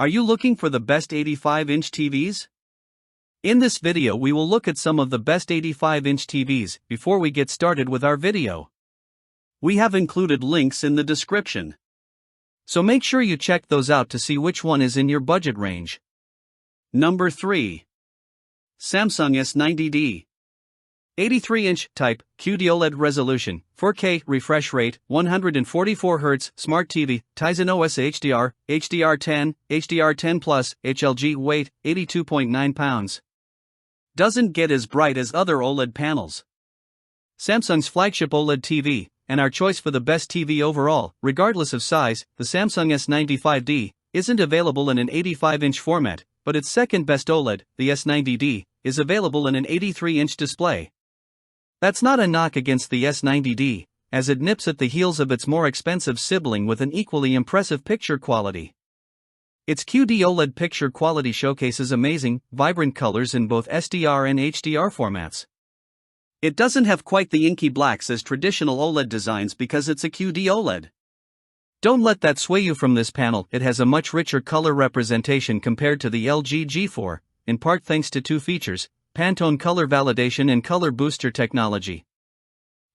Are you looking for the best 85-inch TVs? In this video we will look at some of the best 85-inch TVs. Before we get started with our video, we have included links in the description, so make sure you check those out to see which one is in your budget range. Number 3. Samsung S90D. 83-inch type, QD OLED resolution, 4K refresh rate, 144Hz smart TV, Tizen OS HDR, HDR10, HDR10 Plus, HLG weight, 82.9 pounds. Doesn't get as bright as other OLED panels. Samsung's flagship OLED TV, and our choice for the best TV overall, regardless of size, the Samsung S90D, isn't available in an 85-inch format, but its second best OLED, the S90D, is available in an 83-inch display. That's not a knock against the S90D, as it nips at the heels of its more expensive sibling with an equally impressive picture quality. Its QD OLED picture quality showcases amazing, vibrant colors in both SDR and HDR formats. It doesn't have quite the inky blacks as traditional OLED designs because it's a QD OLED. Don't let that sway you from this panel. It has a much richer color representation compared to the LG G4, in part thanks to two features: Pantone color validation and color booster technology.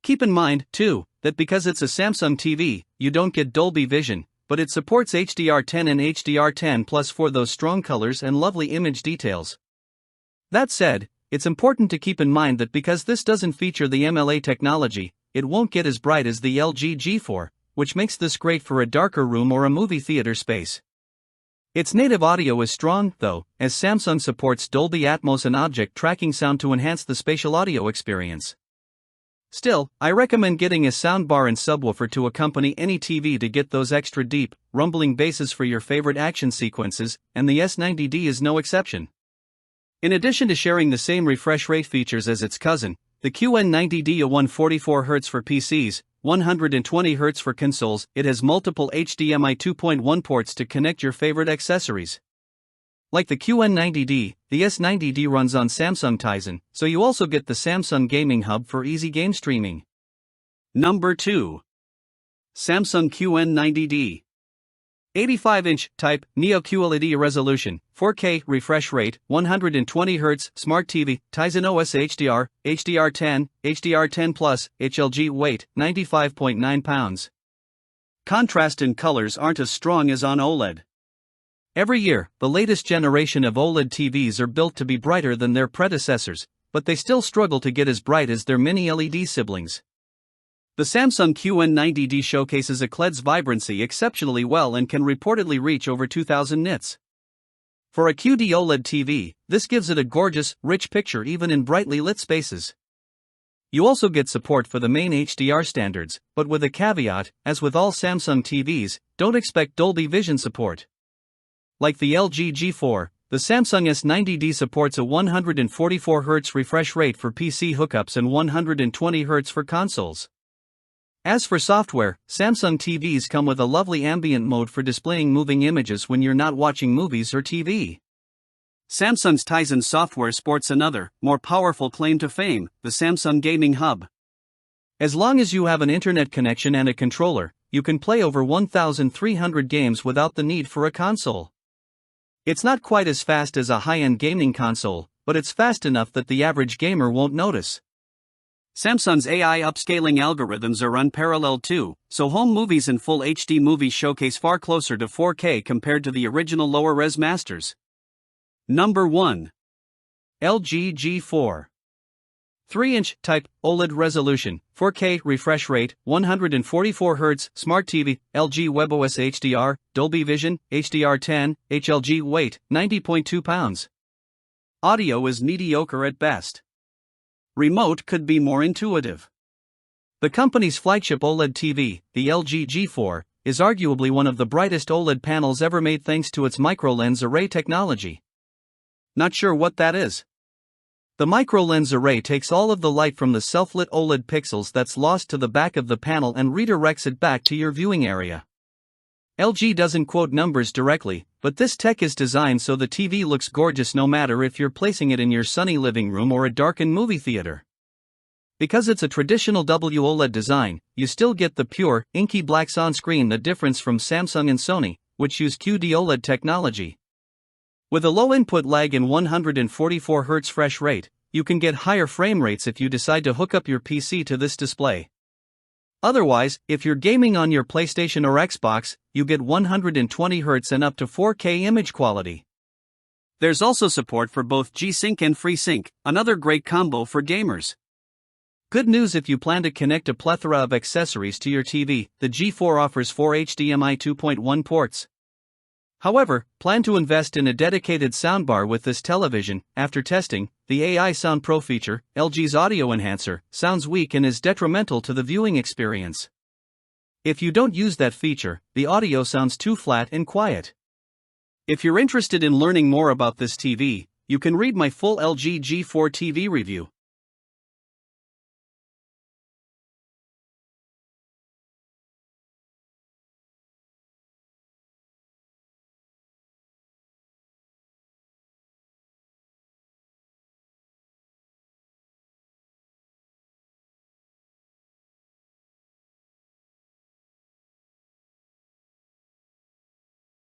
Keep in mind, too, that because it's a Samsung TV, you don't get Dolby Vision, but it supports HDR10 and HDR10 Plus for those strong colors and lovely image details. That said, it's important to keep in mind that because this doesn't feature the MLA technology, it won't get as bright as the LG G4, which makes this great for a darker room or a movie theater space. Its native audio is strong, though, as Samsung supports Dolby Atmos and object tracking sound to enhance the spatial audio experience. Still, I recommend getting a soundbar and subwoofer to accompany any TV to get those extra deep, rumbling basses for your favorite action sequences, and the S90D is no exception. In addition to sharing the same refresh rate features as its cousin, the QN90D, a 144Hz for PCs, 120Hz for consoles, it has multiple HDMI 2.1 ports to connect your favorite accessories. Like the QN90D, the S90D runs on Samsung Tizen, so you also get the Samsung Gaming Hub for easy game streaming. Number 2. Samsung QN90D. 85-inch type, Neo QLED resolution, 4K refresh rate, 120Hz smart TV, Tizen OS HDR, HDR10, HDR10 Plus, HLG weight, 95.9 pounds. Contrast and colors aren't as strong as on OLED. Every year, the latest generation of OLED TVs are built to be brighter than their predecessors, but they still struggle to get as bright as their mini LED siblings. The Samsung QN90D showcases OLED's vibrancy exceptionally well and can reportedly reach over 2000 nits. For a QD OLED TV, this gives it a gorgeous, rich picture even in brightly lit spaces. You also get support for the main HDR standards, but with a caveat: as with all Samsung TVs, don't expect Dolby Vision support. Like the LG G4, the Samsung S90D supports a 144Hz refresh rate for PC hookups and 120Hz for consoles. As for software, Samsung TVs come with a lovely ambient mode for displaying moving images when you're not watching movies or TV. Samsung's Tizen software sports another, more powerful claim to fame, the Samsung Gaming Hub. As long as you have an internet connection and a controller, you can play over 1,300 games without the need for a console. It's not quite as fast as a high-end gaming console, but it's fast enough that the average gamer won't notice. Samsung's AI upscaling algorithms are unparalleled too, so home movies and full HD movies showcase far closer to 4K compared to the original lower-res masters. Number 1. LG G4. 3-inch type, OLED resolution, 4K refresh rate, 144Hz smart TV, LG WebOS HDR, Dolby Vision, HDR10, HLG weight, 90.2 pounds. Audio is mediocre at best. Remote could be more intuitive. The company's flagship OLED TV, the LG G4, is arguably one of the brightest OLED panels ever made thanks to its micro-lens array technology. Not sure what that is? The micro-lens array takes all of the light from the self-lit OLED pixels that's lost to the back of the panel and redirects it back to your viewing area. LG doesn't quote numbers directly, but this tech is designed so the TV looks gorgeous no matter if you're placing it in your sunny living room or a darkened movie theater. Because it's a traditional WOLED design, you still get the pure, inky blacks on screen. The difference from Samsung and Sony, which use QD-OLED technology. With a low input lag and 144 Hz refresh rate, you can get higher frame rates if you decide to hook up your PC to this display. Otherwise, if you're gaming on your PlayStation or Xbox, you get 120 Hz and up to 4K image quality. There's also support for both G-Sync and FreeSync, another great combo for gamers. Good news if you plan to connect a plethora of accessories to your TV, the G4 offers 4 HDMI 2.1 ports. However, plan to invest in a dedicated soundbar with this television. After testing, the AI Sound Pro feature, LG's audio enhancer, sounds weak and is detrimental to the viewing experience. If you don't use that feature, the audio sounds too flat and quiet. If you're interested in learning more about this TV, you can read my full LG G4 TV review.